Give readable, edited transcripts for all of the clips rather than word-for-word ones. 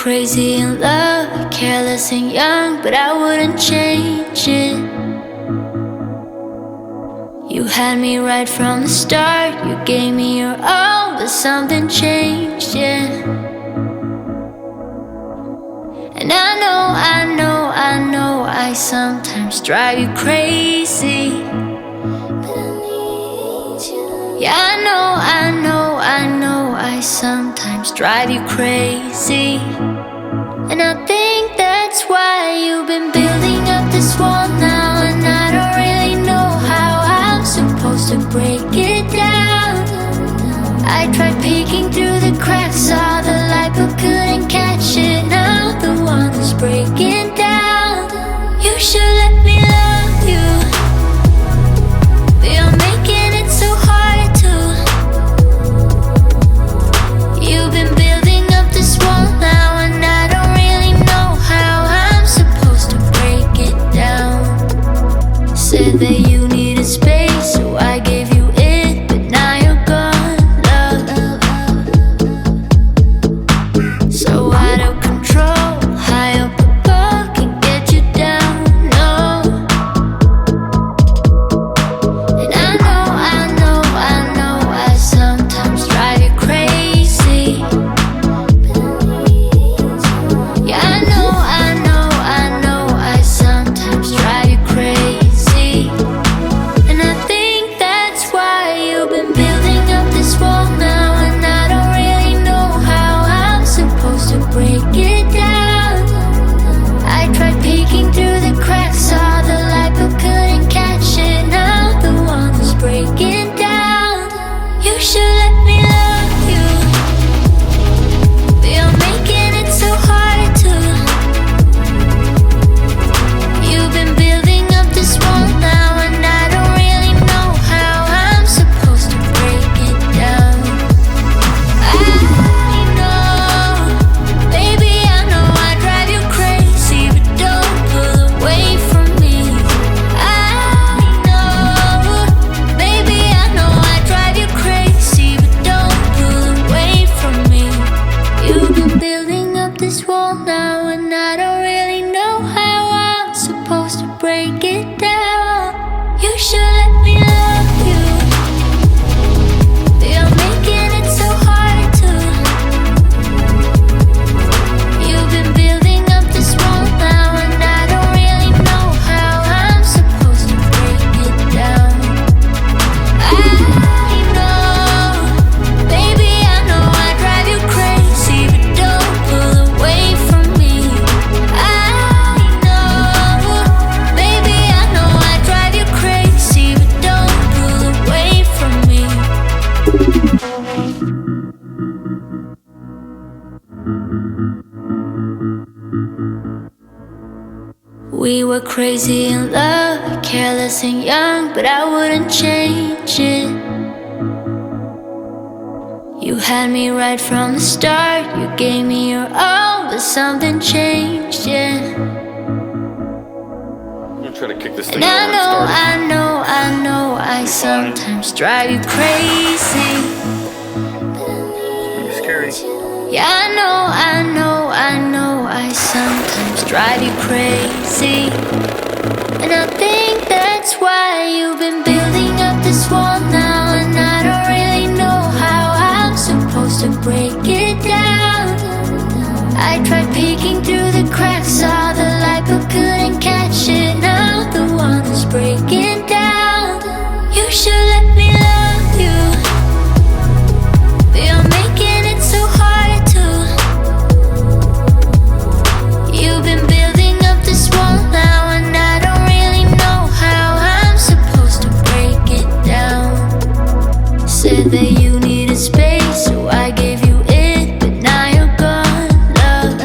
crazy in love, careless and young, but I wouldn't change it. You had me right from the start, you gave me your all, but something changed, yeah. And I know I sometimes drive you crazy, but I need you. Yeah, I know I sometimes drive you crazy. And I think that's why you've been building up this wall now, and I don't really know how I'm supposed to break it down. I tried peeking through the cracks, saw the light but couldn't catch it. Now the one is breaking down. You should let me love you, but you're making it so hard to. You've been building up this wall now, and I don't really know how I'm supposed to break it down. Said that you needed space, so I gave you it, but now you're gone, love. So out of control, high up above, can get you down, no. And I know I sometimes drive you crazy. Yeah, I know I sometimes drive you crazy. And I think that's why you've been building up this wall now, and I don't really know how I'm supposed to break it down. I tried peeking through the cracks, saw the light but couldn't catch it. Now the one is breaking down. You should let me love you, but you're making it so hard to. You've been building up this wall now, and I don't really know how I'm supposed to break it down. I know, baby, I know I drive you crazy, but don't pull away from me. I know, baby, I know I drive you crazy, but don't pull away from me. You've been building up this wall now, and I don't really know how I'm supposed to break it down. You should let me love you, but you're making it so hard to. You've been building up this wall now, and I don't really know how I'm supposed to break it down. I know, baby, I know I drive you crazy, but don't pull away from me. I know, baby, I know I drive you crazy, but don't pull away from me. We were crazy in love, careless and young, but I wouldn't change it. You had me right from the start, you gave me your all, but something changed, yeah. I'm gonna try to kick this thing And over and start it. I know I sometimes drive you crazy. It's scary. Yeah, I know I sometimes drive you crazy. And I think that's why you've been building up this wall now, and I don't really know how I'm supposed to break it down. I tried peeking through the cracks, saw the light but couldn't catch it. Now the one is breaking down. You should let me love you, but you're making it so hard to. You've been building up this wall now, and I don't really know how I'm supposed to break it down. Said that you needed space, so I gave you it, but now you're gone, love.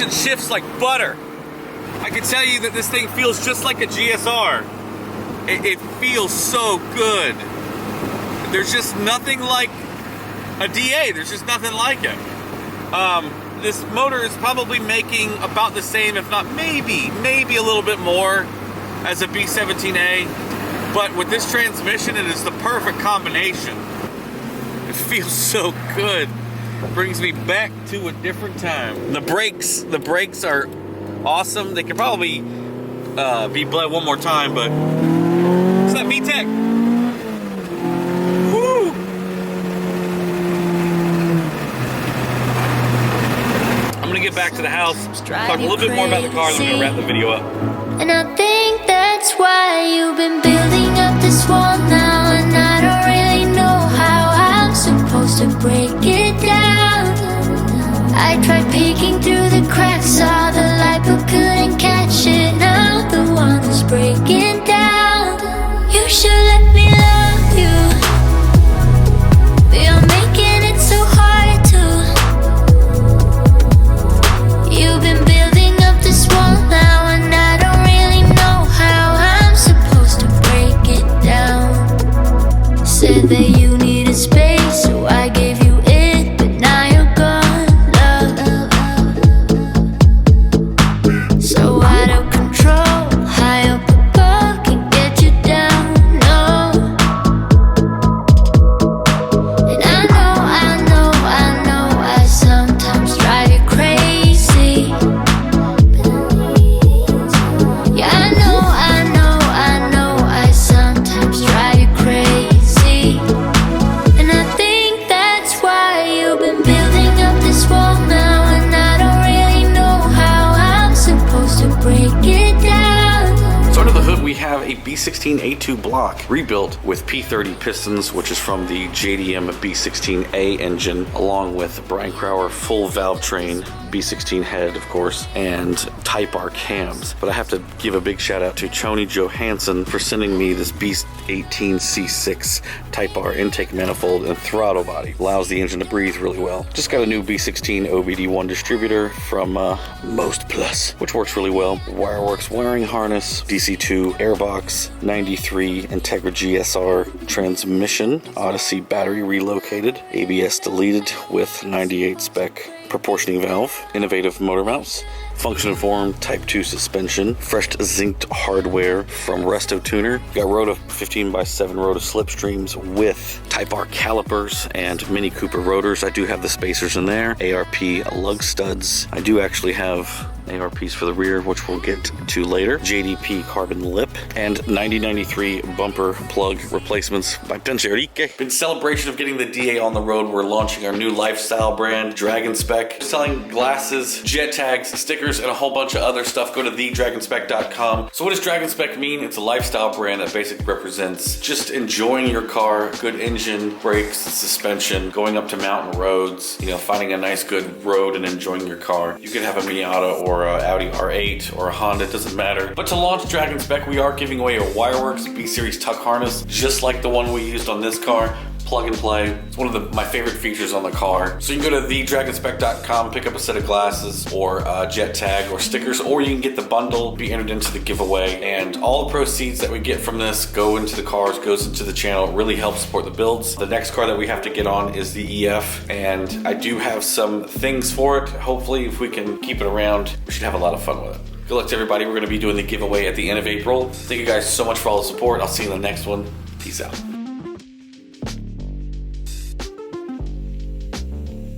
transmission shifts like butter. I can tell you that this thing feels just like a GSR. It feels so good. There's just nothing like a DA. There's just nothing like it. This motor is probably making about the same, if not maybe a little bit more as a B16A. But with this transmission, it is the perfect combination. It feels so good. Brings me back to a different time. The brakes are awesome. They could probably be bled one more time, but it's that VTEC. Woo! I'm gonna get back to the house, talk a little bit more about the car, then we're gonna wrap the video up. And I think that's why you've been building up this wall now, and I don't really know how I'm supposed to break it down. I tried peeking through the cracks, saw the light but couldn't catch it. Now the one is breaking down. You should let me love you, but you're making it so hard to. You've been building up this wall now, and I don't really know how I'm supposed to break it down. Said that you needed space, so I gave you it, but now you're gone, love. So out of control, high up above, can't get you down, no. And I know, I sometimes drive you crazy. Yeah, I know, I sometimes drive you crazy. And I think that's why you've been building up this wall now, and I don't really know how I'm supposed to break it down. So under the hood we have a B16A2 block rebuilt with P30 pistons, which is from the JDM B16A engine, along with Brian Crower full valve train, B16 head of course, and Type R cams. But I have to give a big shout out to Choni Johansson for sending me this B18C6 Type R intake manifold and throttle body. Allows the engine to breathe really well. Just got a new B16 OBD1 distributor from Most Plus, which works really well. Wireworks wiring harness, DC2 airbox, 93 Integra GSR transmission, Odyssey battery relocated, ABS deleted with 98 spec proportioning valve, innovative motor mounts, function informed Type 2 suspension, fresh zinced hardware from Resto Tuner. Got Rota 15x7 Rota slipstreams with Type R calipers and Mini Cooper rotors. I do have the spacers in there, ARP lug studs. I do actually have ARPs for the rear, which we'll get to later. JDP carbon lip and 9093 bumper plug replacements by Pencherique. In celebration of getting the DA on the road, we're launching our new lifestyle brand, Dragon Spec. Selling glasses, jet tags, stickers, and a whole bunch of other stuff. Go to thedragonspec.com. So what does Dragon Spec mean? It's a lifestyle brand that basically represents just enjoying your car, good engine, brakes, suspension, going up to mountain roads, finding a nice good road and enjoying your car. You could have a Miata or a Audi R8 or a Honda, it doesn't matter. But to launch Dragon Spec, we are giving away a Wireworks B-Series tuck harness, just like the one we used on this car. Plug and play. It's one of my favorite features on the car. So you can go to thedragonspec.com, pick up a set of glasses or a jet tag or stickers, or you can get the bundle, be entered into the giveaway. And all the proceeds that we get from this go into the cars, goes into the channel. It really helps support the builds. The next car that we have to get on is the EF, and I do have some things for it. Hopefully, if we can keep it around, we should have a lot of fun with it. Good luck to everybody. We're going to be doing the giveaway at the end of April. Thank you guys so much for all the support. I'll see you in the next one. Peace out.